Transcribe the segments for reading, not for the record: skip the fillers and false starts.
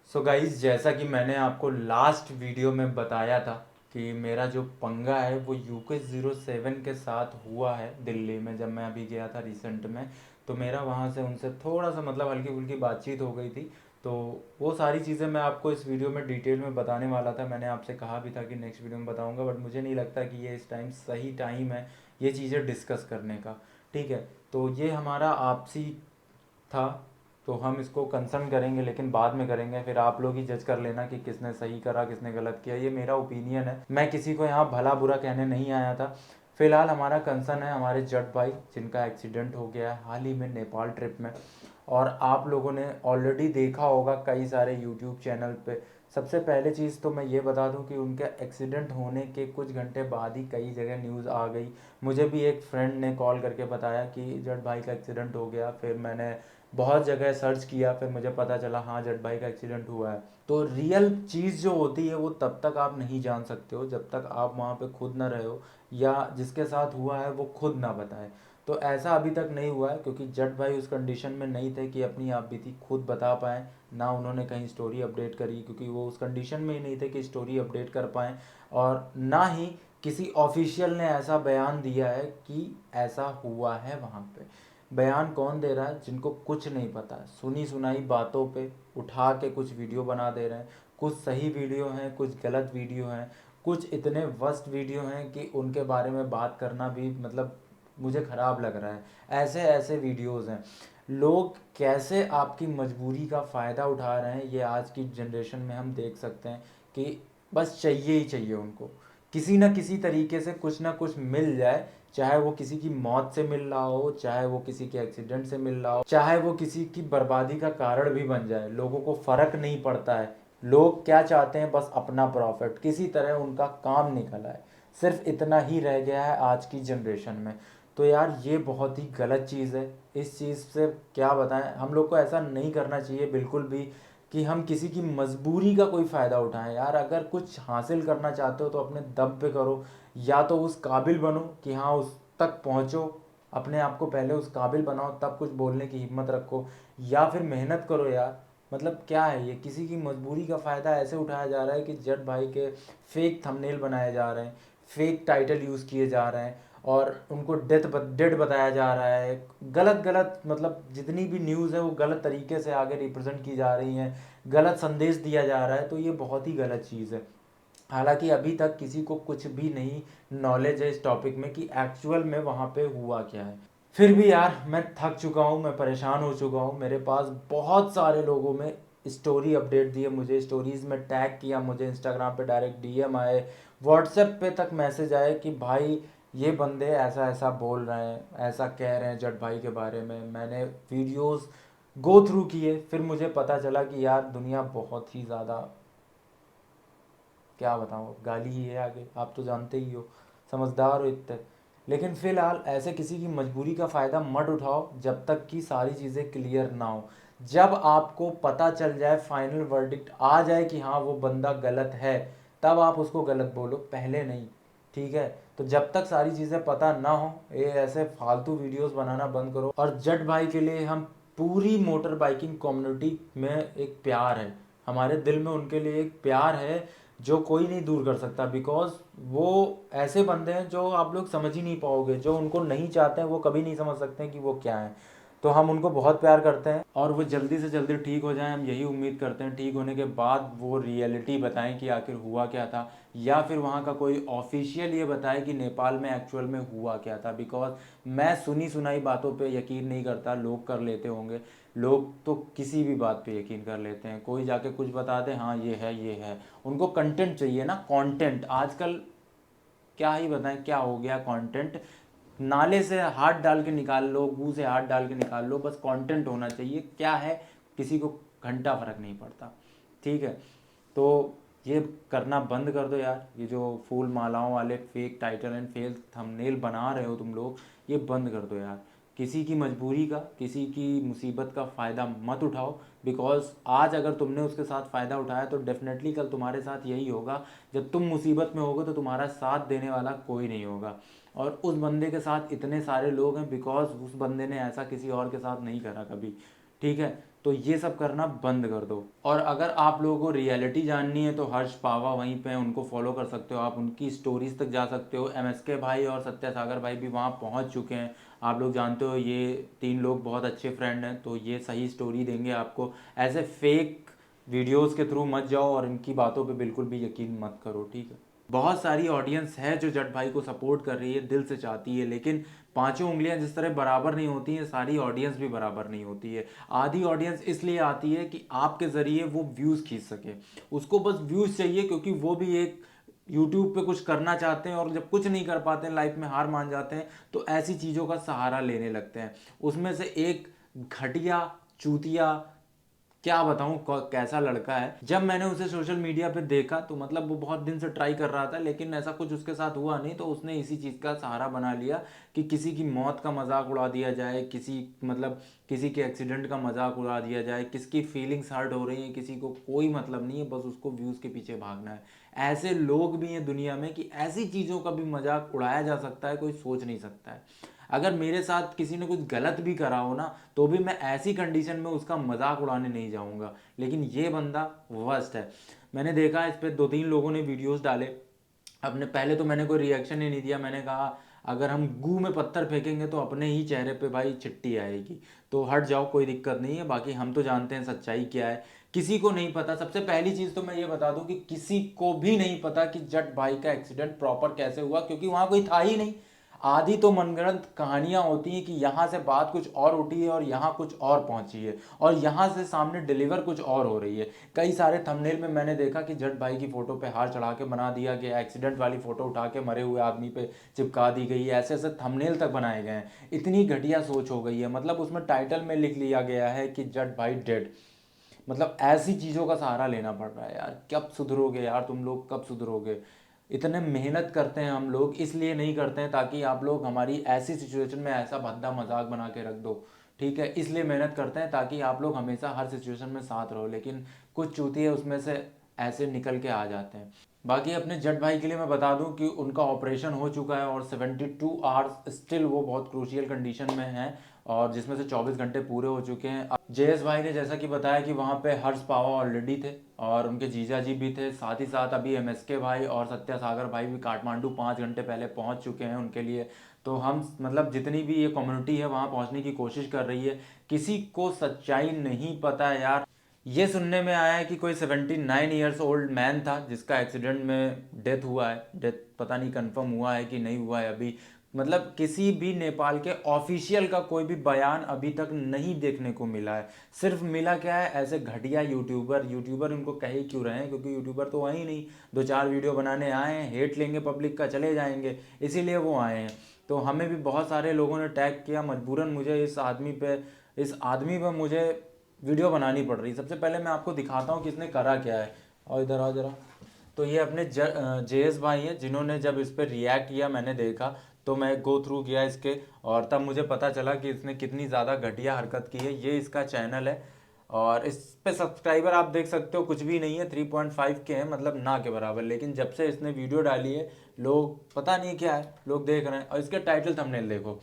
So guys, जैसा कि मैंने आपको लास्ट वीडियो में बताया था कि मेरा जो पंगा है वो UK-07 के साथ हुआ है दिल्ली में, जब मैं अभी गया था रिसेंट में। तो मेरा वहाँ से उनसे थोड़ा सा मतलब हल्की फुल्की बातचीत हो गई थी। तो वो सारी चीज़ें मैं आपको इस वीडियो में डिटेल में बताने वाला था। मैंने आपसे कहा भी था कि नेक्स्ट वीडियो में बताऊंगा, बट मुझे नहीं लगता कि ये इस टाइम सही टाइम है ये चीज़ें डिस्कस करने का। ठीक है, तो ये हमारा आपसी था, तो हम इसको कंसर्न करेंगे लेकिन बाद में करेंगे। फिर आप लोग ही जज कर लेना कि किसने सही करा किसने गलत किया। ये मेरा ओपिनियन है, मैं किसी को यहाँ भला बुरा कहने नहीं आया था। फिलहाल हमारा कंसर्न है हमारे जट भाई जिनका एक्सीडेंट हो गया है हाल ही में नेपाल ट्रिप में। और आप लोगों ने ऑलरेडी देखा होगा कई सारे यूट्यूब चैनल पे। सबसे पहले चीज़ तो मैं ये बता दूं कि उनके एक्सीडेंट होने के कुछ घंटे बाद ही कई जगह न्यूज़ आ गई। मुझे भी एक फ्रेंड ने कॉल करके बताया कि जट भाई का एक्सीडेंट हो गया। फिर मैंने बहुत जगह सर्च किया, फिर मुझे पता चला हाँ जट भाई का एक्सीडेंट हुआ है। तो रियल चीज़ जो होती है वो तब तक आप नहीं जान सकते हो जब तक आप वहाँ पे खुद ना रहे हो या जिसके साथ हुआ है वो खुद ना बताए। तो ऐसा अभी तक नहीं हुआ है क्योंकि जट भाई उस कंडीशन में नहीं थे कि अपनी आप बीती खुद बता पाएँ। ना उन्होंने कहीं स्टोरी अपडेट करी क्योंकि वो उस कंडीशन में ही नहीं थे कि स्टोरी अपडेट कर पाएँ। और ना ही किसी ऑफिशियल ने ऐसा बयान दिया है कि ऐसा हुआ है वहाँ पे। बयान कौन दे रहा है? जिनको कुछ नहीं पता, सुनी सुनाई बातों पे उठा के कुछ वीडियो बना दे रहे हैं। कुछ सही वीडियो हैं, कुछ गलत वीडियो हैं, कुछ इतने वर्स्ट वीडियो हैं कि उनके बारे में बात करना भी मतलब मुझे ख़राब लग रहा है। ऐसे ऐसे वीडियोस हैं। लोग कैसे आपकी मजबूरी का फ़ायदा उठा रहे हैं ये आज की जनरेशन में हम देख सकते हैं कि बस चाहिए ही चाहिए उनको, किसी ना किसी तरीके से कुछ ना कुछ मिल जाए। चाहे वो किसी की मौत से मिल रहा हो, चाहे वो किसी के एक्सीडेंट से मिल रहा हो, चाहे वो किसी की बर्बादी का कारण भी बन जाए, लोगों को फर्क नहीं पड़ता है। लोग क्या चाहते हैं? बस अपना प्रॉफिट, किसी तरह उनका काम निकल आए। सिर्फ इतना ही रह गया है आज की जनरेशन में। तो यार ये बहुत ही गलत चीज़ है। इस चीज़ से क्या बताएं, हम लोग को ऐसा नहीं करना चाहिए बिल्कुल भी कि हम किसी की मजबूरी का कोई फ़ायदा उठाएं। यार अगर कुछ हासिल करना चाहते हो तो अपने दम पे करो, या तो उस काबिल बनो कि हाँ उस तक पहुँचो, अपने आप को पहले उस काबिल बनाओ तब कुछ बोलने की हिम्मत रखो, या फिर मेहनत करो यार। मतलब क्या है ये, किसी की मजबूरी का फ़ायदा ऐसे उठाया जा रहा है कि जट भाई के फेक थंबनेल बनाए जा रहे हैं, फेक टाइटल यूज़ किए जा रहे हैं और उनको डेड बताया जा रहा है। गलत गलत मतलब जितनी भी न्यूज़ है वो गलत तरीके से आगे रिप्रेजेंट की जा रही हैं, गलत संदेश दिया जा रहा है। तो ये बहुत ही गलत चीज़ है। हालांकि अभी तक किसी को कुछ भी नहीं नॉलेज है इस टॉपिक में कि एक्चुअल में वहाँ पे हुआ क्या है। फिर भी यार मैं थक चुका हूँ, मैं परेशान हो चुका हूँ। मेरे पास बहुत सारे लोगों में स्टोरी अपडेट दिए, मुझे स्टोरीज में टैग किया, मुझे इंस्टाग्राम पे डायरेक्ट DM आए, व्हाट्सएप पे तक मैसेज आए कि भाई ये बंदे ऐसा ऐसा बोल रहे हैं, ऐसा कह रहे हैं जट भाई के बारे में। मैंने वीडियोस गो थ्रू किए, फिर मुझे पता चला कि यार दुनिया बहुत ही ज़्यादा, क्या बताऊँ, गाली ही है आगे, आप तो जानते ही हो, समझदार हो इतने। लेकिन फिलहाल ऐसे किसी की मजबूरी का फ़ायदा मत उठाओ जब तक कि सारी चीज़ें क्लियर ना हो। जब आपको पता चल जाए, फाइनल वर्डिक्ट आ जाए कि हाँ वो बंदा गलत है, तब आप उसको गलत बोलो, पहले नहीं। ठीक है, तो जब तक सारी चीज़ें पता ना हो ये ऐसे फालतू वीडियोस बनाना बंद करो। और जट भाई के लिए हम पूरी मोटर बाइकिंग कम्युनिटी में एक प्यार है, हमारे दिल में उनके लिए एक प्यार है जो कोई नहीं दूर कर सकता। बिकॉज वो ऐसे बंदे हैं जो आप लोग समझ ही नहीं पाओगे, जो उनको नहीं चाहते हैं वो कभी नहीं समझ सकते हैं कि वो क्या है। तो हम उनको बहुत प्यार करते हैं और वो जल्दी से जल्दी ठीक हो जाएं, हम यही उम्मीद करते हैं। ठीक होने के बाद वो रियलिटी बताएं कि आखिर हुआ क्या था, या फिर वहाँ का कोई ऑफिशियल ये बताए कि नेपाल में एक्चुअल में हुआ क्या था। बिकॉज मैं सुनी सुनाई बातों पे यकीन नहीं करता, लोग कर लेते होंगे। लोग तो किसी भी बात पे यकीन कर लेते हैं, कोई जाके कुछ बता दे हाँ ये है ये है। उनको कंटेंट चाहिए ना, कंटेंट। आजकल क्या ही बताएं क्या हो गया कंटेंट, नाले से हाथ डाल के निकाल लो, मुंह से हाथ डाल के निकाल लो, बस कंटेंट होना चाहिए। क्या है, किसी को घंटा फर्क नहीं पड़ता। ठीक है, तो ये करना बंद कर दो यार। ये जो फूल मालाओं वाले fake title and fake thumbnail बना रहे हो तुम लोग, ये बंद कर दो यार। किसी की मजबूरी का, किसी की मुसीबत का फ़ायदा मत उठाओ। बिकॉज आज अगर तुमने उसके साथ फ़ायदा उठाया तो डेफिनेटली कल तुम्हारे साथ यही होगा। जब तुम मुसीबत में होगे तो तुम्हारा साथ देने वाला कोई नहीं होगा। और उस बंदे के साथ इतने सारे लोग हैं बिकॉज उस बंदे ने ऐसा किसी और के साथ नहीं करा कभी। ठीक है, तो ये सब करना बंद कर दो। और अगर आप लोगों को रियलिटी जाननी है तो हर्ष पावा वहीं पे हैं, उनको फॉलो कर सकते हो आप, उनकी स्टोरीज तक जा सकते हो। एमएसके भाई और सत्या सागर भाई भी वहाँ पहुँच चुके हैं, आप लोग जानते हो, ये 3 लोग बहुत अच्छे फ्रेंड हैं, तो ये सही स्टोरी देंगे आपको। ऐसे फेक वीडियोस के थ्रू मत जाओ और इनकी बातों पे बिल्कुल भी यकीन मत करो, ठीक है। बहुत सारी ऑडियंस है जो जट भाई को सपोर्ट कर रही है, दिल से चाहती है, लेकिन पांचों उंगलियां जिस तरह बराबर नहीं होती हैं, सारी ऑडियंस भी बराबर नहीं होती है। आधी ऑडियंस इसलिए आती है कि आपके ज़रिए वो व्यूज़ खींच सके, उसको बस व्यूज़ चाहिए, क्योंकि वो भी एक यूट्यूब पे कुछ करना चाहते हैं और जब कुछ नहीं कर पाते हैं, लाइफ में हार मान जाते हैं, तो ऐसी चीज़ों का सहारा लेने लगते हैं। उसमें से एक घटिया चूतिया, क्या बताऊं कैसा लड़का है। जब मैंने उसे सोशल मीडिया पे देखा तो मतलब वो बहुत दिन से ट्राई कर रहा था, लेकिन ऐसा कुछ उसके साथ हुआ नहीं, तो उसने इसी चीज़ का सहारा बना लिया कि किसी की मौत का मजाक उड़ा दिया जाए, किसी के एक्सीडेंट का मजाक उड़ा दिया जाए, किसकी फीलिंग्स हर्ट हो रही हैं, किसी को कोई मतलब नहीं है, बस उसको व्यूज़ के पीछे भागना है। ऐसे लोग भी हैं दुनिया में कि ऐसी चीज़ों का भी मजाक उड़ाया जा सकता है, कोई सोच नहीं सकता है। अगर मेरे साथ किसी ने कुछ गलत भी करा हो ना, तो भी मैं ऐसी कंडीशन में उसका मजाक उड़ाने नहीं जाऊंगा, लेकिन ये बंदा वर्स्ट है। मैंने देखा इस पे 2-3 लोगों ने वीडियोस डाले अपने, पहले तो मैंने कोई रिएक्शन ही नहीं दिया, मैंने कहा अगर हम गू में पत्थर फेंकेंगे तो अपने ही चेहरे पे भाई चिट्टी आएगी, तो हट जाओ, कोई दिक्कत नहीं है। बाकी हम तो जानते हैं सच्चाई क्या है, किसी को नहीं पता। सबसे पहली चीज़ तो मैं ये बता दूं कि किसी को भी नहीं पता कि जट भाई का एक्सीडेंट प्रॉपर कैसे हुआ, क्योंकि वहां कोई था ही नहीं। आधी तो मनगढ़ंत कहानियां होती हैं कि यहाँ से बात कुछ और उठी है और यहाँ कुछ और पहुंची है और यहाँ से सामने डिलीवर कुछ और हो रही है। कई सारे थंबनेल में मैंने देखा कि जट भाई की फोटो पे हार चढ़ा के बना दिया गया, एक्सीडेंट वाली फोटो उठा के मरे हुए आदमी पे चिपका दी गई है, ऐसे ऐसे थंबनेल तक बनाए गए हैं। इतनी घटिया सोच हो गई है, मतलब उसमें टाइटल में लिख लिया गया है कि जट भाई डेड। मतलब ऐसी चीज़ों का सहारा लेना पड़ रहा है यार। कब सुधरोगे यार तुम लोग, कब सुधरोगे? इतने मेहनत करते हैं हम लोग, इसलिए नहीं करते हैं ताकि आप लोग हमारी ऐसी सिचुएशन में ऐसा भद्दा मजाक बना के रख दो, ठीक है। इसलिए मेहनत करते हैं ताकि आप लोग हमेशा हर सिचुएशन में साथ रहो, लेकिन कुछ चूतिए उसमें से ऐसे निकल के आ जाते हैं। बाकी अपने जट भाई के लिए मैं बता दूं कि उनका ऑपरेशन हो चुका है और 72 आवर्स स्टिल वो बहुत क्रूशियल कंडीशन में है, और जिसमें से 24 घंटे पूरे हो चुके हैं। अब जेएस भाई ने जैसा कि बताया कि वहाँ पे हर्ष पावा ऑलरेडी थे और उनके जीजा जी भी थे, साथ ही साथ अभी एमएसके भाई और सत्या सागर भाई भी काठमांडू 5 घंटे पहले पहुँच चुके हैं उनके लिए। तो हम मतलब जितनी भी ये कम्युनिटी है वहाँ पहुँचने की कोशिश कर रही है। किसी को सच्चाई नहीं पता है यार। ये सुनने में आया है कि कोई 79 ईयर्स ओल्ड मैन था जिसका एक्सीडेंट में डेथ हुआ है। डेथ पता नहीं कंफर्म हुआ है कि नहीं हुआ है अभी। मतलब किसी भी नेपाल के ऑफिशियल का कोई भी बयान अभी तक नहीं देखने को मिला है। सिर्फ मिला क्या है, ऐसे घटिया यूट्यूबर उनको कह ही क्यों रहे हैं, क्योंकि यूट्यूबर तो वही नहीं, 2-4 वीडियो बनाने आए हैं, हेट लेंगे पब्लिक का, चले जाएंगे, इसीलिए वो आए हैं। तो हमें भी बहुत सारे लोगों ने टैग किया, मजबूरन मुझे इस आदमी पे मुझे वीडियो बनानी पड़ रही। सबसे पहले मैं आपको दिखाता हूँ कि इसने करा क्या है, और इधर आ जरा। तो ये अपने जेएस भाई हैं, जिन्होंने जब इस पर रिएक्ट किया मैंने देखा, तो मैं गो थ्रू किया इसके, और तब मुझे पता चला कि इसने कितनी ज़्यादा घटिया हरकत की है। ये इसका चैनल है और इस पे सब्सक्राइबर आप देख सकते हो कुछ भी नहीं है, 3.5 के हैं, मतलब ना के बराबर। लेकिन जब से इसने वीडियो डाली है, लोग पता नहीं क्या है, लोग देख रहे हैं। और इसके टाइटल थंबनेल देखो,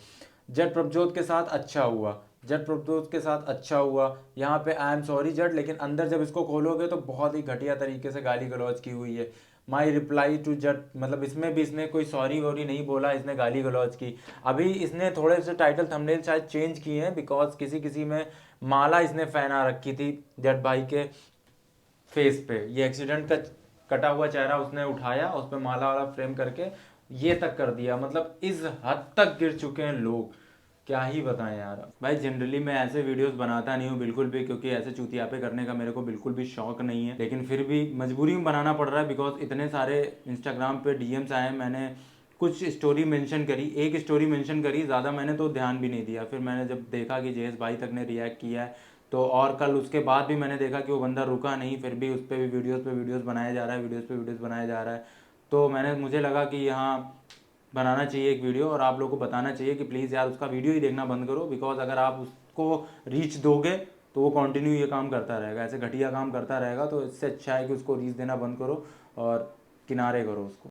जट प्रभजोत के साथ अच्छा हुआ, जट प्रभजोत के साथ अच्छा हुआ, यहाँ पे आई एम सॉरी जट, लेकिन अंदर जब इसको खोलोगे तो बहुत ही घटिया तरीके से गाली गलौज की हुई है। माई रिप्लाई टू जट, मतलब इसमें भी इसने कोई सॉरी वॉरी नहीं बोला, इसने गाली गलौज की। अभी इसने थोड़े से टाइटल थंबनेल शायद चेंज किए हैं, बिकॉज किसी किसी में माला इसने फैना रखी थी जट भाई के फेस पे। ये एक्सीडेंट का कटा हुआ चेहरा उसने उठाया, उस पर माला वाला फ्रेम करके ये तक कर दिया। मतलब इस हद तक गिर चुके हैं लोग, क्या ही बताएं यार। भाई जनरली मैं ऐसे वीडियोस बनाता नहीं हूँ बिल्कुल भी, क्योंकि ऐसे चुतियापे करने का मेरे को बिल्कुल भी शौक नहीं है, लेकिन फिर भी मजबूरी में बनाना पड़ रहा है, बिकॉज इतने सारे इंस्टाग्राम पे डीएम्स आए। मैंने कुछ स्टोरी मेंशन करी, एक स्टोरी मेंशन करी, ज़्यादा मैंने तो ध्यान भी नहीं दिया। फिर मैंने जब देखा कि जेएस भाई तक ने रिएक्ट किया है, तो और कल उसके बाद भी मैंने देखा कि वो बंदा रुका नहीं, फिर भी उस पर भी वीडियोज़ पे वीडियोज़ बनाया जा रहा है, वीडियोज़ पे वीडियोज़ बनाया जा रहा है। तो मुझे लगा कि यहाँ बनाना चाहिए एक वीडियो और आप लोगों को बताना चाहिए कि प्लीज़ यार उसका वीडियो ही देखना बंद करो, बिकॉज अगर आप उसको रीच दोगे तो वो कंटिन्यू ये काम करता रहेगा, ऐसे घटिया काम करता रहेगा। तो इससे अच्छा है कि उसको रीच देना बंद करो और किनारे करो उसको।